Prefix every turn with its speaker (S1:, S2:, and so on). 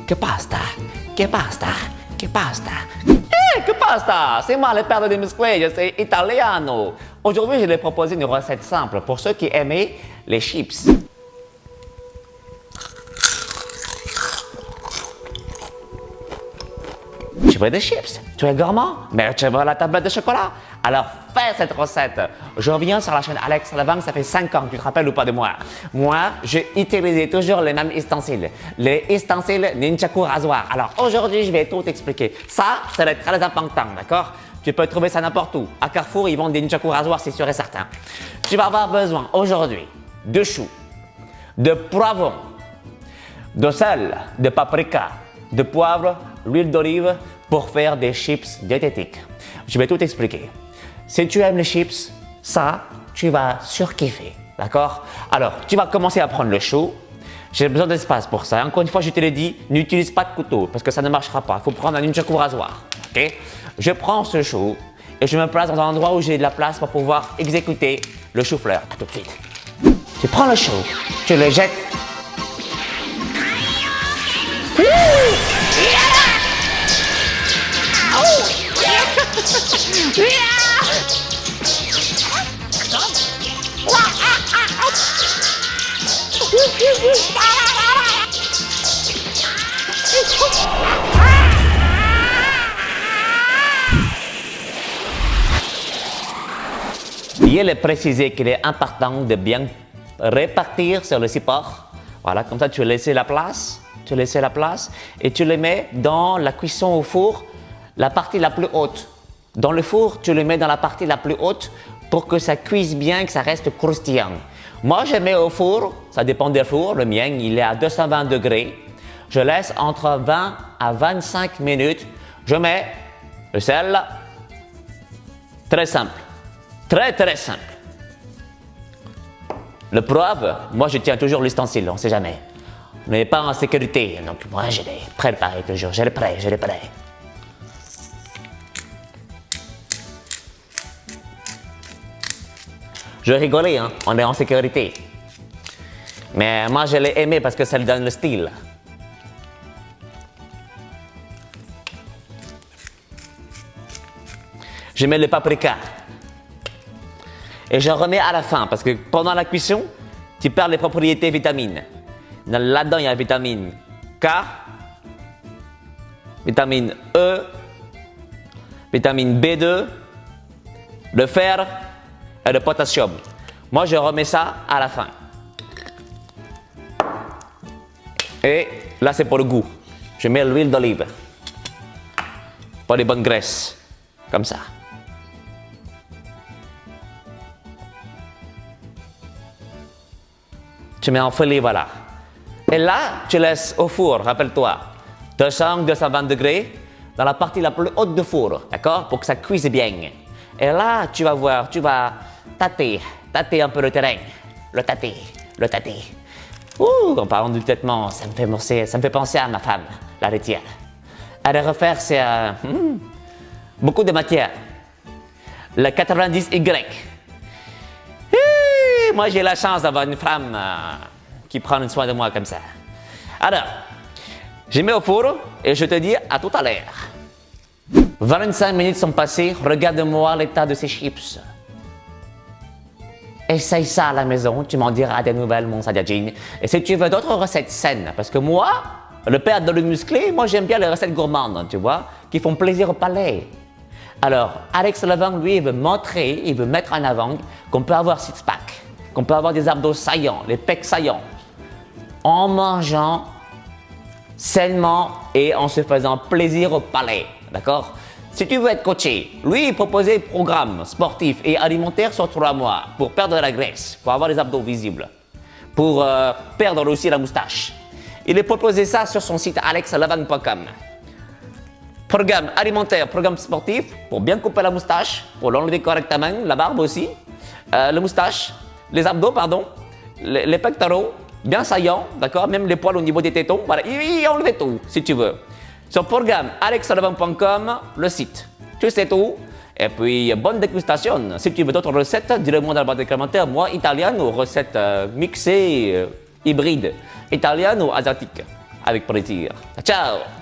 S1: Que pasta? Que pasta? Que pasta? Que pasta? C'est moi le père de musclés, je suis italiano. Aujourd'hui, je vais proposer une recette simple pour ceux qui aimaient les chips. Tu veux des chips? Tu es gourmand? Mais tu veux la tablette de chocolat? Alors fais cette recette. Je reviens sur la chaîne Alex Levang, ça fait 5 ans, tu te rappelles ou pas de moi? Moi, j'ai utilisé toujours les mêmes ustensiles. Les ustensiles Nunchaku rasoir. Alors aujourd'hui, je vais tout t'expliquer. Ça, c'est très important, d'accord? Tu peux trouver ça n'importe où. À Carrefour, ils vendent des Nunchaku rasoirs, c'est sûr et certain. Tu vas avoir besoin aujourd'hui de choux, de poivrons, de sel, de paprika, de poivre, l'huile d'olive pour faire des chips diététiques. Je vais tout expliquer. Si tu aimes les chips, ça, tu vas surkiffer, d'accord? Alors, tu vas commencer à prendre le chou. J'ai besoin d'espace pour ça. Encore une fois, je te l'ai dit, n'utilise pas de couteau parce que ça ne marchera pas. Il faut prendre un nunchaku rasoir, ok? Je prends ce chou et je me place dans un endroit où j'ai de la place pour pouvoir exécuter le chou-fleur. À tout de suite. Tu prends le chou, tu le jettes. Il est précisé qu'il est important de bien répartir sur le support. Voilà, comme ça tu laisses la place, et tu le mets dans la cuisson au four, la partie la plus haute. Dans le four, tu le mets dans la partie la plus haute pour que ça cuise bien, que ça reste croustillant. Moi, je mets au four, ça dépend des fours, le mien, il est à 220 degrés. Je laisse entre 20 à 25 minutes. Je mets le sel, très simple, très simple. Le poivre, moi je tiens toujours l'ustensile, on ne sait jamais. On n'est pas en sécurité, donc moi je l'ai préparé toujours, je l'ai prêt. Je rigolais, hein, on est en sécurité. Mais moi je l'ai aimé parce que ça lui donne le style. Je mets le paprika. Et je remets à la fin parce que pendant la cuisson, tu perds les propriétés vitamines. Là-dedans, il y a vitamine K, vitamine E, vitamine B2, le fer et le potassium. Moi, je remets ça à la fin. Et là, c'est pour le goût. Je mets l'huile d'olive. Pour les bonnes graisses. Comme ça. Tu mets en filet, voilà. Et là, tu laisses au four, rappelle-toi, 200-220 degrés, dans la partie la plus haute du four, d'accord? Pour que ça cuise bien. Et là, tu vas voir, tu vas tâter un peu le terrain. Le tâter. Ouh, en parlant du tâtement, ça me fait penser à ma femme, la laitière. Elle refaire, c'est beaucoup de matière. Le 90Y. Moi, j'ai la chance d'avoir une femme qui prend soin de moi comme ça. Alors, je mets au four et je te dis à tout à l'heure. 25 minutes sont passées, regarde-moi l'état de ces chips. Essaye ça à la maison, tu m'en diras des nouvelles, mon Saiyajin. Et si tu veux d'autres recettes saines, parce que moi, le père de le musclé, moi j'aime bien les recettes gourmandes, tu vois, qui font plaisir au palais. Alors, Alex Levang, lui, il veut montrer, il veut mettre en avant qu'on peut avoir six-pack, qu'on peut avoir des abdos saillants, les pecs saillants, en mangeant sainement et en se faisant plaisir au palais, d'accord? Si tu veux être coaché, lui, il proposait un programme sportif et alimentaire sur 3 mois pour perdre de la graisse, pour avoir les abdos visibles, pour perdre aussi la moustache. Il a proposé ça sur son site alexlevang.com. Programme alimentaire, programme sportif pour bien couper la moustache, pour l'enlever correctement, la barbe aussi, la moustache, les abdos, pardon, les pectoraux, bien saillants, d'accord, même les poils au niveau des tétons, voilà, il a enlevé tout, si tu veux. Sur programme alexlevang.com, le site, tu sais tout. Et puis, bonne dégustation. Si tu veux d'autres recettes, dis-le-moi dans la boîte de commentaires. Moi, italien ou recettes mixées, hybrides. italienne ou asiatique. Avec plaisir. Ciao!